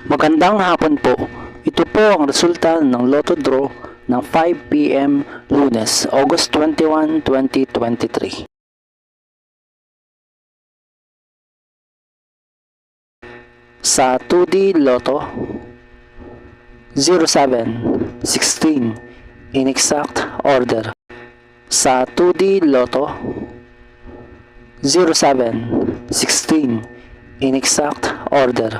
Magandang hapon po. Ito po ang resulta ng Lotto Draw ng 5 PM Lunes, August 21, 2023. Sa 2D Lotto, 07, 16, in exact order. Sa 2D Lotto, 07, 16, in exact order.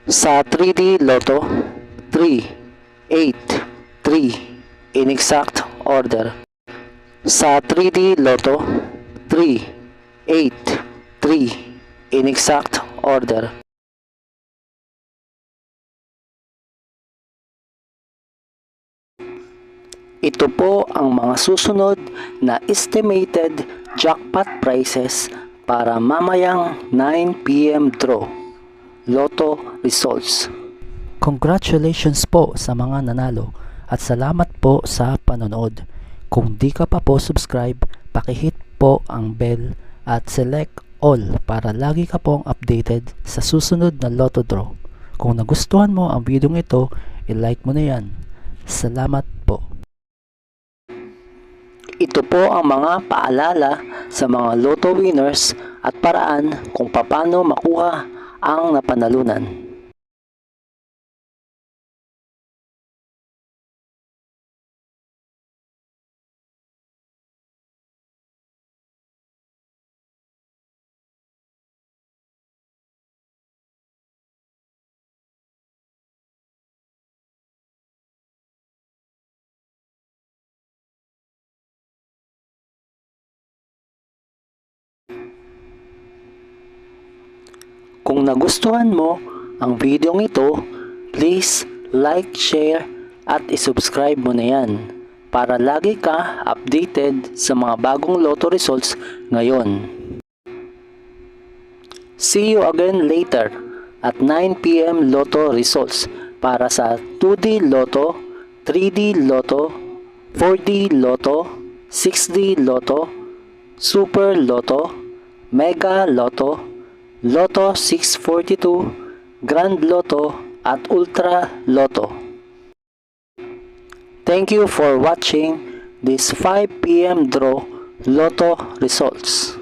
Sa 3D Lotto, 3, 8, 3, in exact order. Sa 3D Lotto, 3, 8, 3, in exact order. Ito po ang mga susunod na estimated jackpot prices para mamayang 9 PM draw. Lotto results. Congratulations po sa mga nanalo at salamat po sa panonood. Kung di ka pa po subscribe, pakihit po ang bell at select all para lagi ka pong updated sa susunod na Lotto draw. Kung nagustuhan mo ang video ito, i-like mo na yan. Salamat po. Ito po ang mga paalala sa mga Lotto winners at paraan kung paano makuha ang napanalunan. Kung nagustuhan mo ang video ito, please like, share at isubscribe mo na yan para lagi ka updated sa mga bagong Lotto results ngayon. See you again later at 9 PM Lotto results para sa 2D Lotto, 3D Lotto, 4D Lotto, 6D Lotto, Super Lotto, Mega Lotto, Lotto 642, Grand Lotto at Ultra Lotto. Thank you for watching this 5 PM draw Lotto results.